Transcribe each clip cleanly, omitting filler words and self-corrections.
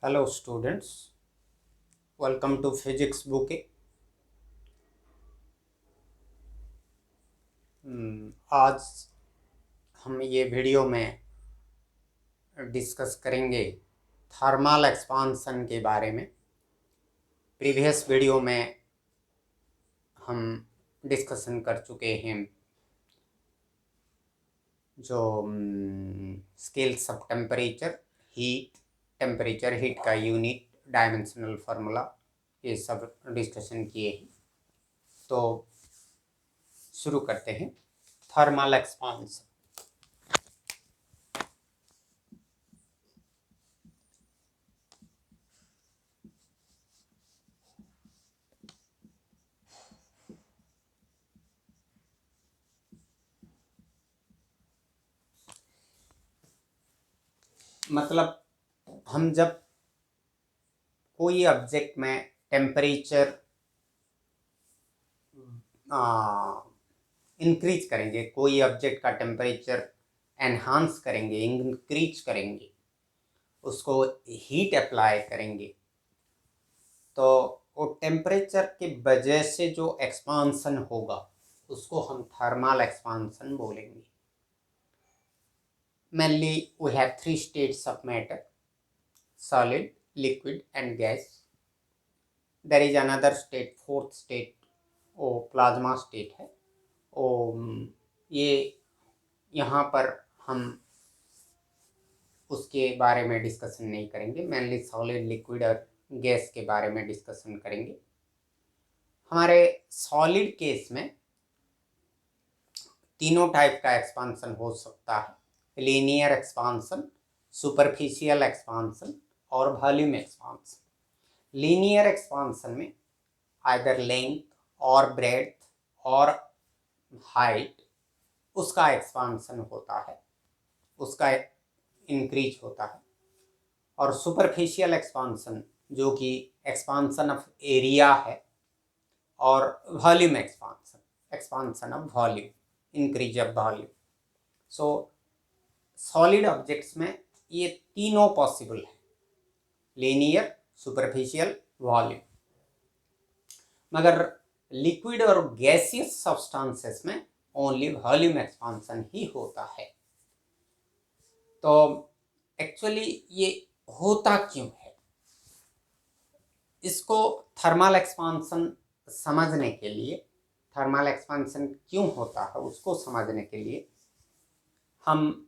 Hello students, welcome to Physics Bouquet. आज हम ये वीडियो में डिस्कस करेंगे थर्मल एक्सपांसन के बारे में। प्रीवियस वीडियो में हम डिस्कशन कर चुके हैं जो scales of temperature, temperature heat का यूनिट, डायमेंशनल फार्मूला, ये सब डिस्कशन किए हैं। तो शुरू करते हैं। Thermal expansion. मतलब हम जब कोई ऑब्जेक्ट में टेम्परेचर इंक्रीज करेंगे, कोई ऑब्जेक्ट का टेम्परेचर एनहांस करेंगे, इंक्रीज करेंगे, उसको हीट अप्लाई करेंगे, तो वो टेम्परेचर के वजह से जो एक्सपांसन होगा उसको हम थर्मल एक्सपांसन बोलेंगे। Mainly we have three states of matter: solid, liquid and gas. There is another state, fourth state, वो प्लाज्मा स्टेट है। ये यहाँ पर हम उसके बारे में डिस्कशन नहीं करेंगे, मेनली सॉलिड, लिक्विड और गैस के बारे में डिस्कशन करेंगे। हमारे सॉलिड केस में तीनों टाइप का एक्सपांसन हो सकता है: लीनियर एक्सपांसन, सुपरफिशियल एक्सपांसन और वॉल्यूम एक्सपांसन। लीनियर एक्सपांसन में आइदर लेंथ और ब्रेड्थ और हाइट, उसका एक्सपांसन होता है, उसका इंक्रीज होता है। और सुपरफिशियल एक्सपांसन जो कि एक्सपांसन ऑफ एरिया है, और volume expansion, expansion of volume, increase of volume. So solid objects में ये तीनों पॉसिबल है: लीनियर, सुपरफिशियल, वॉल्यूम। मगर लिक्विड और गैसियस सब्सटेंसेस में ओनली वॉल्यूम एक्सपांसन ही होता है। तो एक्चुअली ये होता क्यों है, इसको थर्मल एक्सपांसन समझने के लिए, थर्मल एक्सपांसन क्यों होता है उसको समझने के लिए हम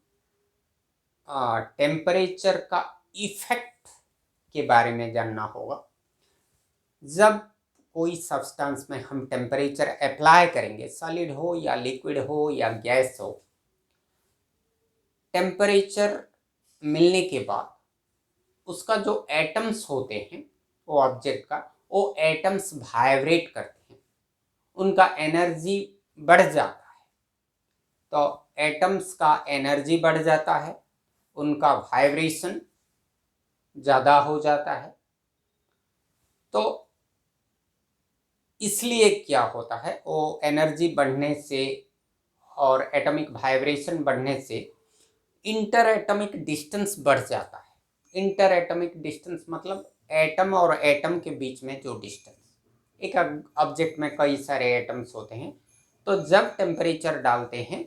टेम्परेचर का इफेक्ट के बारे में जानना होगा। जब कोई सब्सटेंस में हम टेम्परेचर अप्लाई करेंगे, सॉलिड हो या लिक्विड हो या गैस हो, टेम्परेचर मिलने के बाद उसका जो एटम्स होते हैं वो ऑब्जेक्ट का, वो एटम्स वाइब्रेट करते हैं, उनका एनर्जी बढ़ जाता है। तो एटम्स का एनर्जी बढ़ जाता है, उनका वाइब्रेशन ज़्यादा हो जाता है। तो इसलिए क्या होता है, वो एनर्जी बढ़ने से और एटॉमिक वाइब्रेशन बढ़ने से इंटर एटॉमिक डिस्टेंस बढ़ जाता है। इंटर एटॉमिक डिस्टेंस मतलब एटम और एटम के बीच में जो डिस्टेंस, एक ऑब्जेक्ट में कई सारे एटम्स होते हैं, तो जब टेम्परेचर डालते हैं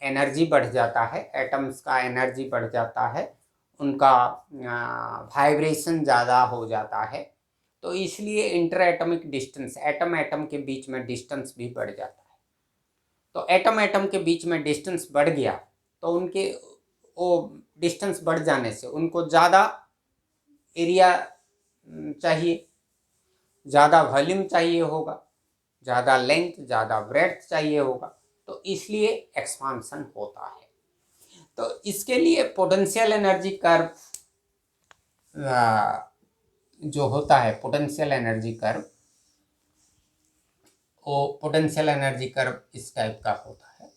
एनर्जी बढ़ जाता है, एटम्स का एनर्जी बढ़ जाता है, उनका वाइब्रेशन ज़्यादा हो जाता है। तो इसलिए inter atomic distance, atom atom के बीच में डिस्टेंस भी बढ़ जाता है। तो एटम एटम के बीच में डिस्टेंस बढ़ गया तो उनके वो डिस्टेंस बढ़ जाने से उनको ज़्यादा एरिया चाहिए, ज़्यादा वॉल्यूम चाहिए होगा, ज़्यादा लेंथ, ज़्यादा ब्रेड्थ चाहिए होगा, तो इसलिए एक्सपांसन होता है। तो इसके लिए पोटेंशियल एनर्जी कर्व जो होता है, पोटेंशियल एनर्जी कर्व, वो पोटेंशियल एनर्जी कर्व इस टाइप का होता है,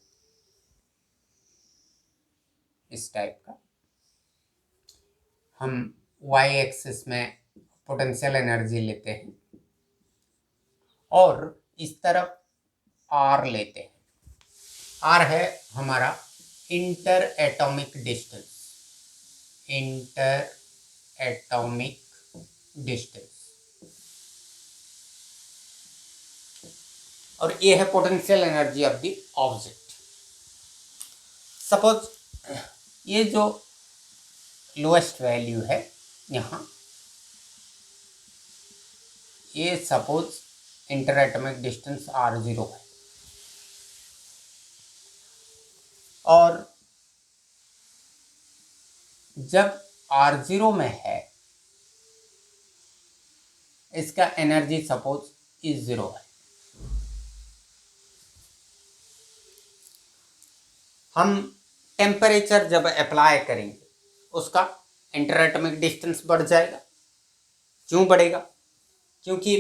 इस टाइप का। हम वाई एक्सिस में पोटेंशियल एनर्जी लेते हैं और इस तरफ आर लेते हैं। आर है हमारा inter atomic distance, inter atomic distance, और ये है potential energy of the object. Suppose ये जो लोएस्ट वैल्यू है यहाँ, ये suppose inter atomic distance r0 है, और जब r0 में है इसका एनर्जी सपोज E0 है। हम टेम्परेचर जब अप्लाई करेंगे उसका इंटर एटॉमिक डिस्टेंस बढ़ जाएगा। क्यों बढ़ेगा? क्योंकि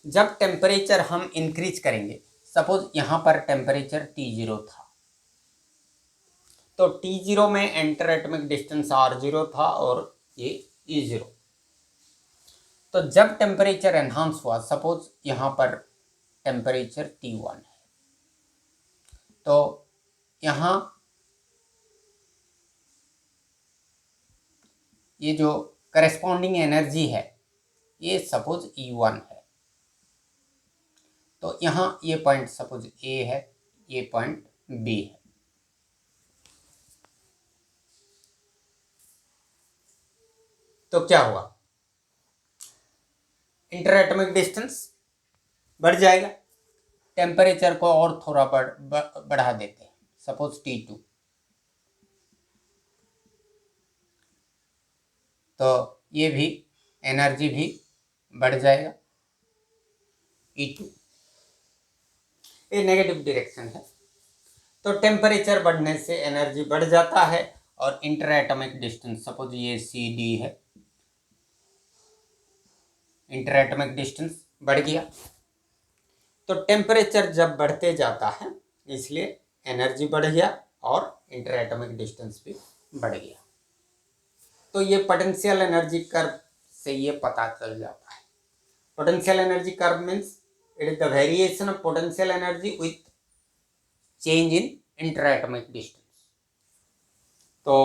जब टेम्परेचर हम इंक्रीज करेंगे, सपोज यहाँ पर टेम्परेचर T0 था, तो T0 में इंटर एटॉमिक डिस्टेंस R0 था और ये E0। तो जब टेम्परेचर एनहांस हुआ, सपोज यहाँ पर टेम्परेचर T1 है, तो यहाँ ये जो करेस्पॉन्डिंग एनर्जी है ये सपोज E1 है। तो यहाँ ये पॉइंट सपोज A है, ये पॉइंट B है। तो क्या हुआ? इंटर एटॉमिक डिस्टेंस बढ़ जाएगा। टेम्परेचर को और थोड़ा बढ़ा देते हैं, सपोज T2, तो ये भी एनर्जी भी बढ़ जाएगा E2। ये नेगेटिव डायरेक्शन है। तो टेम्परेचर बढ़ने से एनर्जी बढ़ जाता है और इंटर एटॉमिक डिस्टेंस, सपोज ये CD है, इंटर एटॉमिक डिस्टेंस बढ़ गया। तो टेम्परेचर जब बढ़ते जाता है इसलिए एनर्जी बढ़ गया और इंटर एटॉमिक डिस्टेंस भी बढ़ गया। तो ये पोटेंशियल एनर्जी कर्व से ये पता चल जाता है। Potential energy curve means it is the variation of potential energy with change in inter atomic distance. तो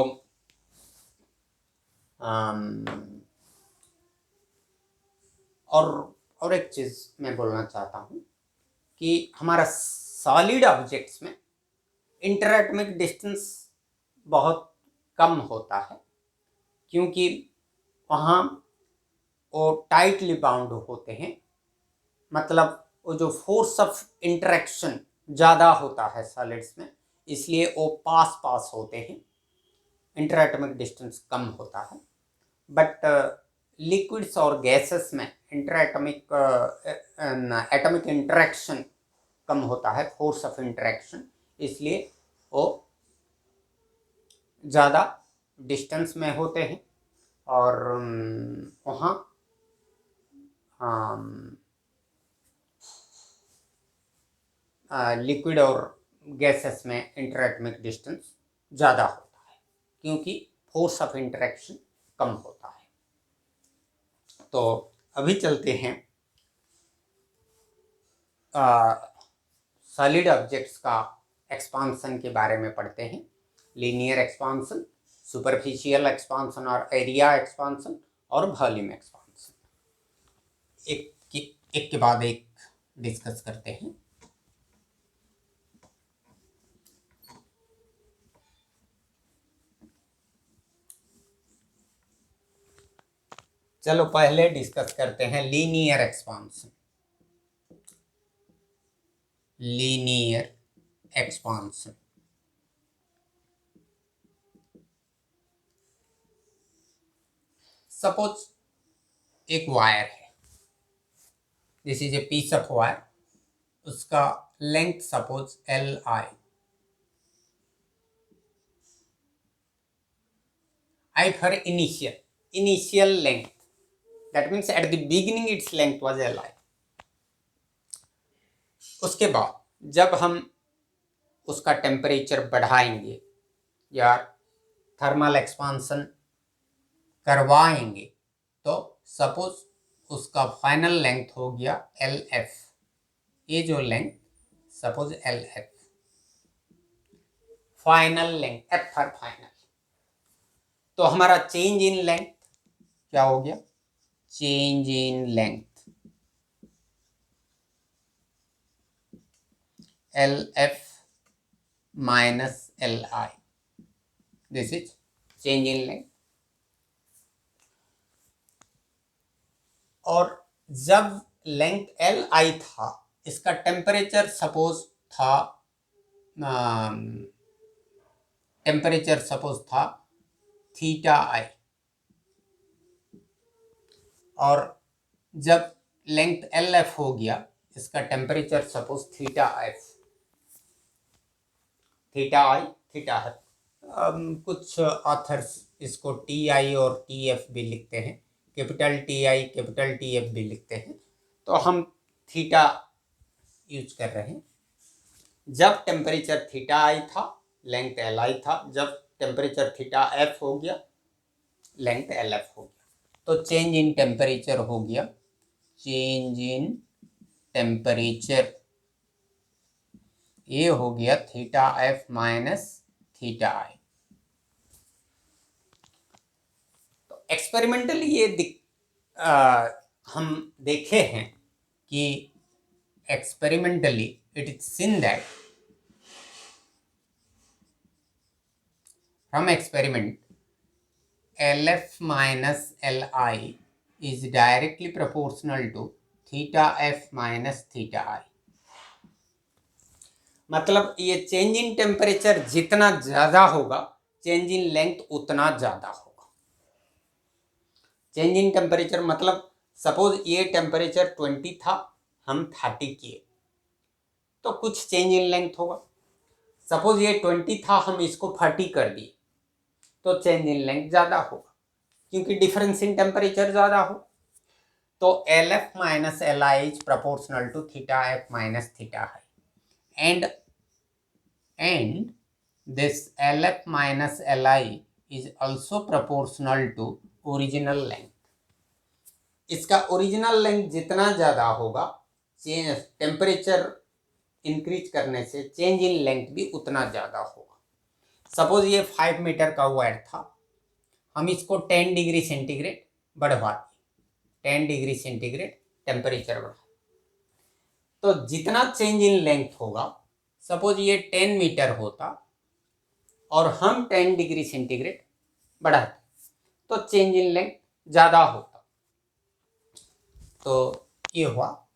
और एक चीज़ मैं बोलना चाहता हूँ कि हमारा सॉलिड ऑब्जेक्ट्स में इंटर एटॉमिक डिस्टेंस बहुत कम होता है, क्योंकि वहाँ वो टाइटली बाउंड होते हैं। मतलब वो जो फोर्स ऑफ इंटरेक्शन ज़्यादा होता है सॉलिड्स में, इसलिए वो पास पास होते हैं, इंटर एटॉमिक डिस्टेंस कम होता है। बट लिक्विड्स और गैसेस में इंटर एटॉमिक एटॉमिक इंटरेक्शन कम होता है, फोर्स ऑफ इंटरेक्शन, इसलिए वो ज़्यादा डिस्टेंस में होते हैं। और वहाँ लिक्विड और गैसेस में इंटर एटॉमिक डिस्टेंस ज़्यादा होता है, क्योंकि फोर्स ऑफ इंटरेक्शन कम होता है। तो अभी चलते हैं सॉलिड ऑब्जेक्ट्स का एक्सपांसन के बारे में पढ़ते हैं। लीनियर एक्सपांसन, सुपरफिशियल एक्सपांसन और एरिया एक्सपांसन और वॉल्यूम एक्सपांसन, एक के बाद एक डिस्कस करते हैं। चलो पहले डिस्कस करते हैं linear expansion. Linear expansion, suppose एक वायर है, this is a piece of wire, उसका length suppose Li। I for initial length, that means at the beginning its length was Li। उसके बाद जब हम उसका टेम्परेचर बढ़ाएंगे या थर्मल एक्सपांसन करवाएंगे, तो सपोज उसका फाइनल लेंथ हो गया Lf। ये जो length suppose Lf, final length, F for final. तो हमारा चेंज इन लेंथ क्या हो गया? change in length, LF minus LI. This is change in length. और जब लेंथ LI था, इसका टेम्परेचर सपोज था थीटा आई, और जब लेंथ LF हो गया, इसका टेम्परेचर सपोज थीटा आई, थीटा है। कुछ ऑथर्स इसको TI और TF भी लिखते हैं, कैपिटल TI कैपिटल TF भी लिखते हैं, तो हम थीटा यूज कर रहे हैं। जब टेम्परेचर थीटा आई था, लेंथ LI था, जब टेम्परेचर थीटा F हो गया, लेंथ LF हो गया, तो चेंज इन टेम्परेचर हो गया, चेंज इन टेम्परेचर ये हो गया थीटा F माइनस थीटा आई। तो एक्सपेरिमेंटली ये हम देखे हैं कि experimentally it is seen that from experiment LF minus LI is directly proportional to theta F minus theta I। मतलब ये चेंज इन टेम्परेचर जितना ज्यादा होगा, चेंज इन लेंथ उतना ज्यादा होगा। चेंज इन टेम्परेचर मतलब सपोज ये टेम्परेचर 20 था, हम 30 किए, तो कुछ चेंज इन लेंथ होगा। सपोज ये 20 था, हम इसको 40 कर दिए, तो चेंज इन लेंथ ज्यादा होगा, क्योंकि डिफरेंस इन टेम्परेचर ज्यादा हो। तो LF minus LI is proportional to theta F minus theta I, and this LF minus LI is also proportional to original length। इसका ओरिजिनल लेंथ जितना ज़्यादा होगा, चेंज टेम्परेचर इंक्रीज करने से चेंज इन लेंथ भी उतना ज़्यादा होगा। सपोज ये 5 मीटर का वायर था, हम इसको 10 डिग्री सेंटीग्रेड बढ़वा दिए, 10 डिग्री सेंटीग्रेड टेम्परेचर बढ़ा, तो जितना चेंज इन लेंथ होगा, सपोज ये 10 मीटर होता और हम 10 डिग्री सेंटीग्रेड बढ़ाते, तो चेंज इन लेंथ ज़्यादा होता। तो ये हुआ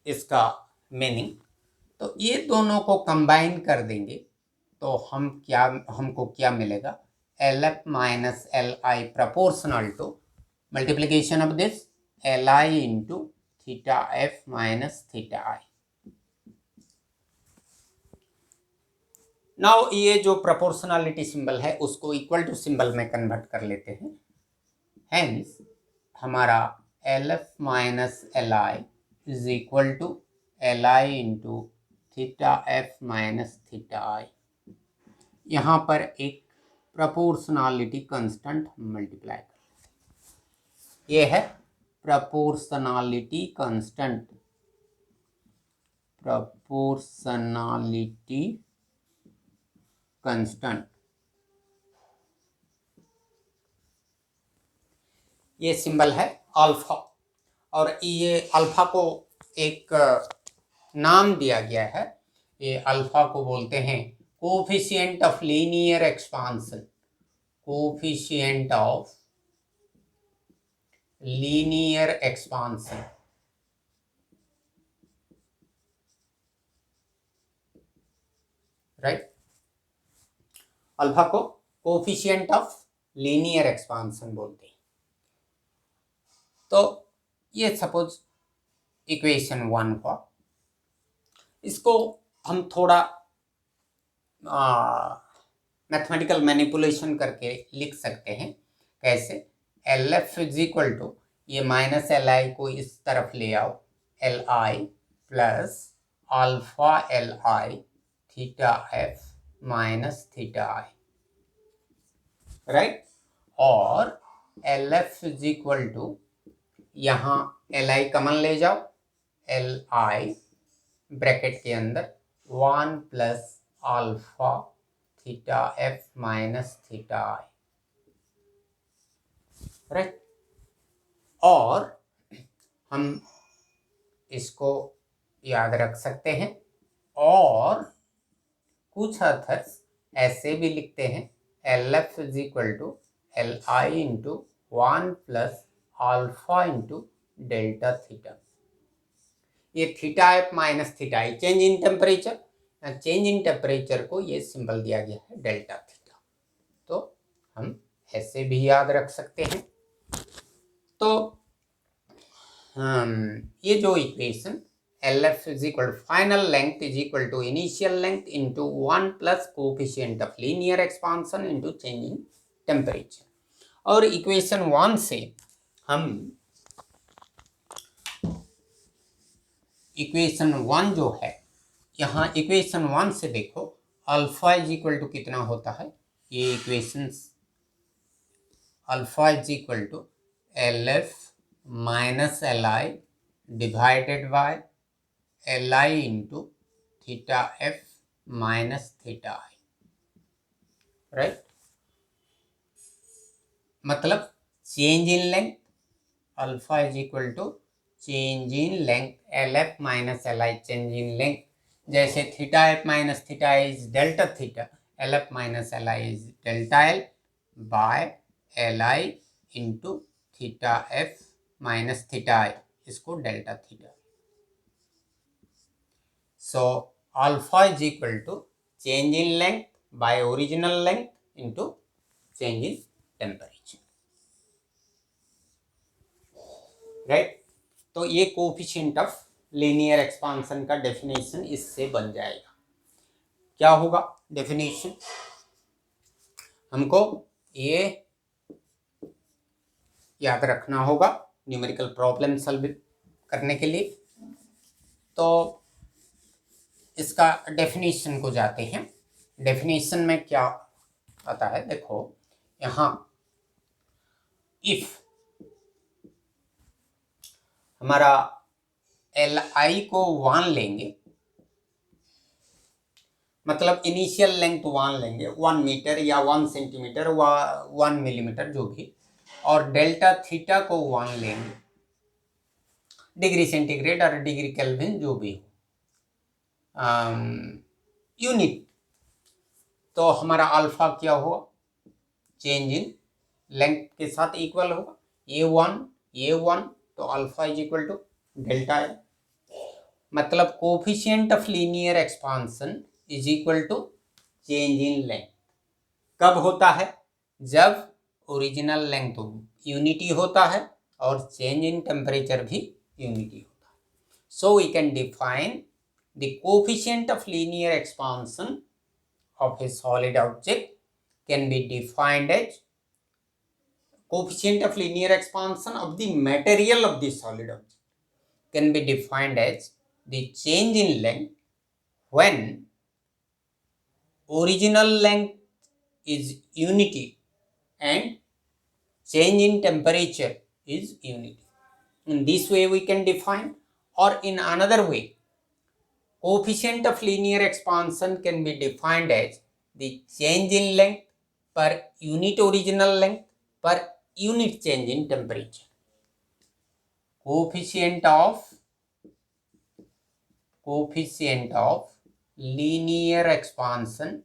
इसका मीनिंग। तो ये दोनों को कंबाइन कर देंगे तो हमको क्या मिलेगा, LF minus LI proportional to multiplication of this LI into theta F minus theta I। Now ये जो प्रोपोर्शनलिटी सिंबल है उसको इक्वल टू सिंबल में कन्वर्ट कर लेते हैं। हेंस हमारा LF minus LI is equal to LI into theta F minus theta I। यहाँ पर एक प्रोपोर्शनलिटी कांस्टेंट मल्टीप्लाई कर, ये है प्रोपोर्शनलिटी कांस्टेंट, प्रोपोर्शनलिटी कांस्टेंट। ये सिंबल है अल्फा, और ये अल्फा को एक नाम दिया गया है। ये अल्फा को बोलते हैं coefficient of linear expansion, coefficient of linear expansion. Right, alpha को कोफिशिएंट ऑफ लीनियर एक्सपांशन बोलते हैं। तो ये सपोज इक्वेशन 1 हुआ। इसको हम थोड़ा मैथमेटिकल मैनिपुलेशन करके लिख सकते हैं। कैसे, LF इज इक्वल टू, ये माइनस LI को इस तरफ ले आओ, LI plus alpha LI theta F minus theta I, right. और LF इज इक्वल टू, यहाँ LI कमन ले जाओ, LI ब्रैकेट के अंदर 1 plus alpha theta F minus theta I, right. और हम इसको याद रख सकते हैं। और कुछ अथर्स ऐसे भी लिखते हैं LF is equal to LI into 1 plus alpha into delta theta. ये theta F minus theta I change in temperature, change in temperature को ये सिंबल दिया गया है डेल्टा थीटा। तो हम ऐसे भी याद रख सकते हैं। तो ये जो equation LF is equal final length is equal to initial length into 1 plus coefficient of linear expansion into change in temperature. और इक्वेशन 1 से हम इक्वेशन 1 जो है, यहाँ इक्वेशन 1 से देखो अल्फा इज इक्वल टू कितना होता है, ये equation alpha is equal to LF minus LI divided by LI into theta F minus theta I, right. मतलब change in length alpha is equal to change in length LF minus LI change in length. जैसे theta F minus theta is delta theta, LF minus LI is delta L by LI into theta F minus theta I, इसको delta theta. So alpha is equal to change in length bye original length into change in temperature, right. तो ये coefficient of linear expansion का definition इससे बन जाएगा। क्या होगा definition, हमको ये याद रखना होगा न्यूमेरिकल प्रॉब्लम सॉल्व करने के लिए। तो इसका डेफिनेशन को जाते हैं। डेफिनेशन में क्या आता है, देखो यहाँ इफ हमारा LI को 1 लेंगे, मतलब इनिशियल लेंथ 1 लेंगे, 1 मीटर या 1 सेंटीमीटर व 1 मिलीमीटर जो भी, और डेल्टा थीटा को 1 लेंगे, डिग्री सेंटीग्रेड और डिग्री केल्विन जो भी हो, यूनिट। तो हमारा अल्फा क्या होगा, चेंज इन लेंथ के साथ इक्वल होगा, ये 1 तो alpha is equal to delta L। मतलब coefficient of linear expansion is equal to change in length. कब होता है, जब ओरिजिनल लेंथ यूनिटी होता है और चेंज इन टेम्परेचर भी यूनिटी होता है। So we can define the coefficient of linear expansion of a solid object can be defined as coefficient of linear expansion of the material of the solid object can be defined as the change in length when original length is unity and change in temperature is unity. In this way we can define, or in another way, coefficient of linear expansion can be defined as the change in length per unit original length per unit change in temperature. Coefficient of linear expansion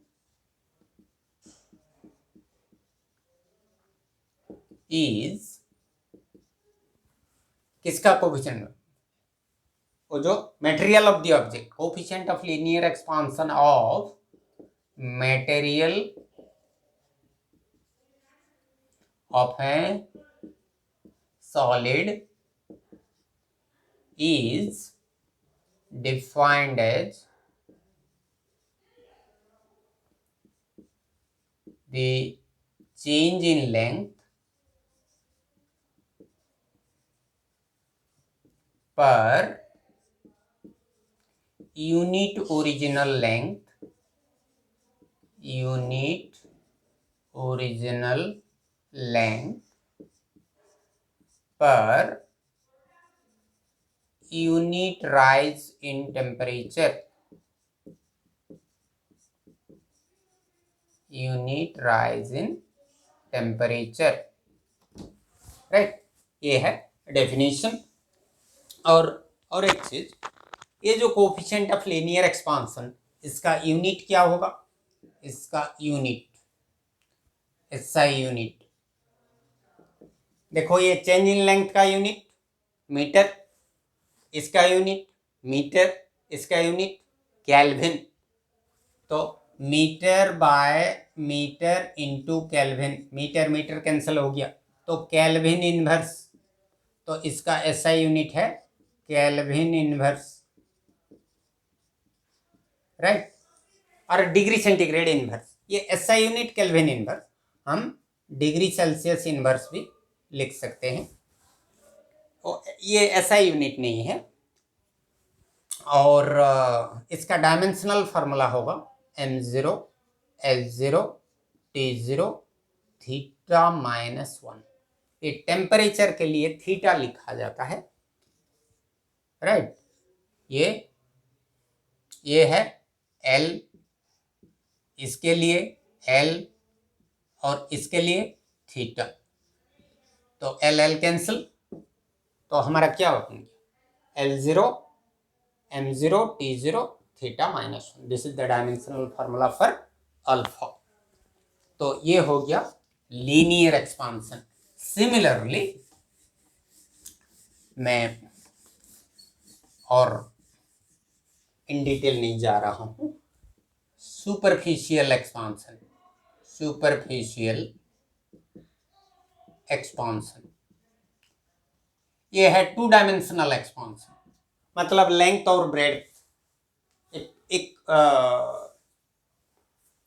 is किसका coefficient, वो जो material of the object, coefficient of linear expansion of material of A solid is defined as the change in length per unit original length per unit rise in temperature. Right, ये है definition. और एक चीज, ये जो coefficient of linear expansion, इसका unit क्या होगा? इसका यूनिट एसआई यूनिट, देखो ये चेंज इन लेंथ का यूनिट मीटर, इसका यूनिट मीटर, इसका यूनिट केल्विन। तो metre by metre into kelvin, metre metre cancel हो गया, तो केल्विन इनवर्स, तो इसका एसआई यूनिट है केल्विन इनवर्स, राइट। और डिग्री सेंटीग्रेड इनवर्स, ये एसआई यूनिट केल्विन इनवर्स, हम डिग्री सेल्सियस इनवर्स भी लिख सकते हैं। ये एसआई यूनिट नहीं है। और इसका डायमेंशनल फार्मूला होगा m0 L0 T0 थीटा -1। ये टेम्परेचर के लिए थीटा लिखा जाता है, राइट। ये है L, इसके लिए L और इसके लिए थीटा, तो L कैंसिल, तो हमारा क्या बनेगा L0 M0 T0 theta -1। This is the dimensional formula for alpha. तो ये हो गया लीनियर एक्सपांशन। सिमिलरली मैं और इन डिटेल नहीं जा रहा हूं, सुपरफिशियल एक्सपांशन, सुपरफिशियल एक्सपांशन ये है टू डायमेंशनल एक्सपांशन, मतलब लेंथ और ब्रेड्थ, एक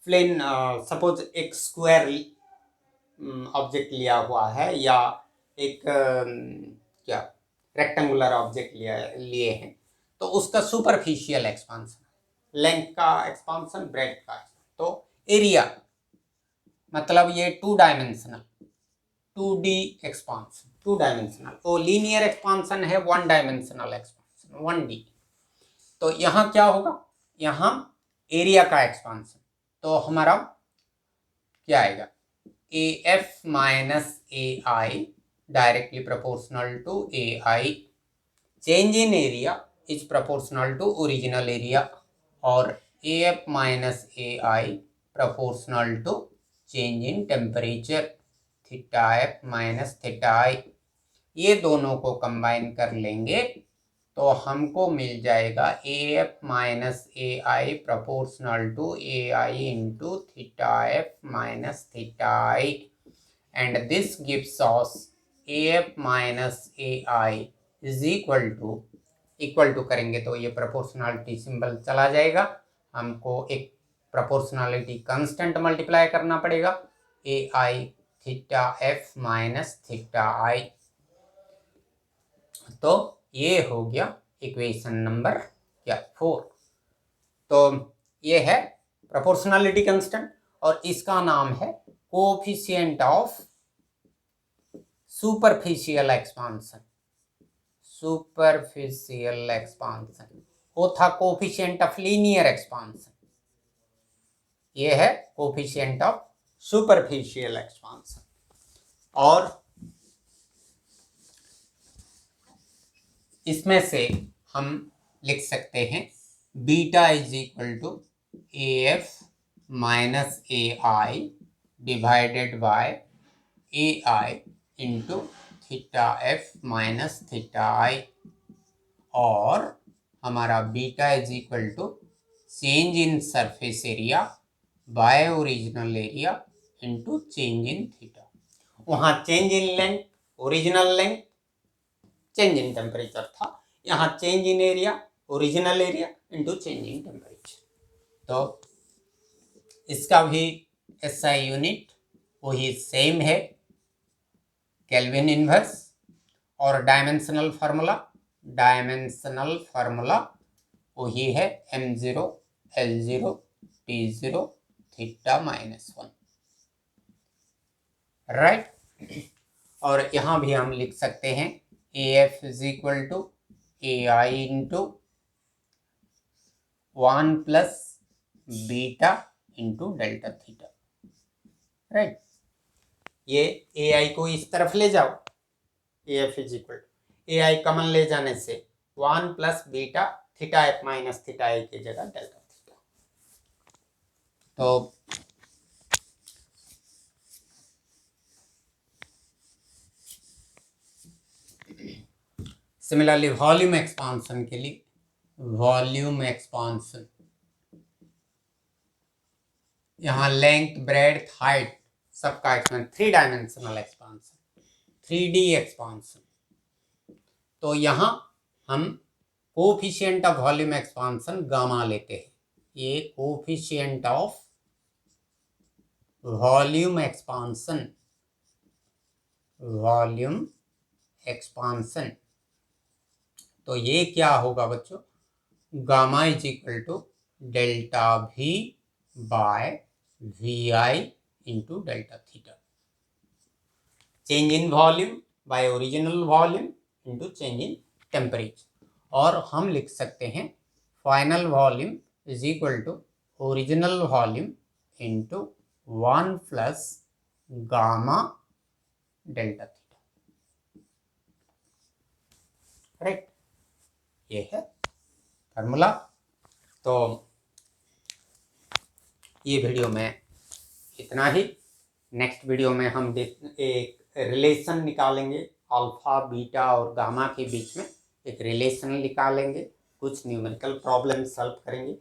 प्लेन, सपोज एक स्क्वायर ऑब्जेक्ट लिया हुआ है, या एक क्या रेक्टेंगुलर ऑब्जेक्ट लिए हैं, तो उसका सुपरफिशियल एक्सपांशन, लेंथ का एक्सपांशन, ब्रेड्थ का। तो एरिया मतलब ये two dimensional, 2D expansion, two dimensional. तो लीनियर एक्सपांशन है वन डायमेंशनल एक्सपांशन, 1D। तो यहाँ क्या होगा, यहाँ एरिया का एक्सपांशन, तो हमारा क्या आएगा AF minus AI directly proportional to AI। Change in area is proportional to original area, और AF minus AI proportional to change in temperature theta F minus theta I। ये दोनों को कंबाइन कर लेंगे तो हमको मिल जाएगा AF minus AI proportional to AI into theta F minus theta I, and this gives us AF minus AI is equal to करेंगे तो ये प्रोपोर्शनलिटी सिंबल चला जाएगा, हमको एक प्रोपोर्शनलिटी कांस्टेंट मल्टीप्लाई करना पड़ेगा, AI theta F minus theta I। तो ये हो गया इक्वेशन नंबर 4। तो ये है प्रोपोर्शनलिटी कांस्टेंट, और इसका नाम है coefficient of superficial expansion. Superficial expansion वो था कोएफिशिएंट ऑफ लीनियर एक्सपांशन, ये है कोएफिशिएंट ऑफ सुपरफिशियल एक्सपांशन। और इसमें से हम लिख सकते हैं beta is equal to AF minus AI divided by AI into theta F minus theta I, और हमारा beta is equal to change in surface area by original area into change in theta. वहाँ change in length, original length, change in temperature था, यहाँ change in area, original area into change in temperature. तो इसका भी SI unit वही same है kelvin inverse, और dimensional formula वही है M0 L0 T0 theta -1, right. और यहाँ भी हम लिख सकते हैं AF is equal to AI into 1 plus beta into delta theta, right. ये AI को इस तरफ ले जाओ, A F is equal to A I common ले जाने से 1 plus beta theta F minus theta A की जगह डेल्टा थीटा। तो सिमिलरली वॉल्यूम एक्सपांशन के लिए वॉल्यूम एक्सपांशन, यहाँ लेंथ ब्रेड्थ हाइट सबका expansion, 3 dimensional expansion, 3D expansion. तो यहाँ हम coefficient of volume expansion gamma लेते हैं। ये coefficient of volume expansion, volume expansion, तो ये क्या होगा बच्चों, gamma is equal to delta V by VI into delta theta. Change in volume by original volume into change in temperature. और हम लिख सकते हैं final volume is equal to original volume into 1 plus gamma delta theta. Correct, ये है formula. तो ये video में इतना ही। नेक्स्ट वीडियो में हम एक रिलेशन निकालेंगे, अल्फा बीटा और गामा के बीच में एक रिलेशन निकालेंगे, कुछ न्यूमेरिकल प्रॉब्लम सॉल्व करेंगे।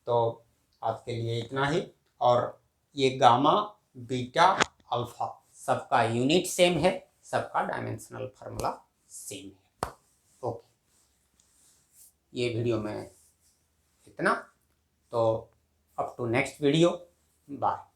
तो आज के लिए इतना ही। और ये गामा बीटा अल्फा सबका यूनिट सेम है, सबका डायमेंशनल फार्मूला सेम है। ओके, ये वीडियो में इतना। तो up to next video, bye.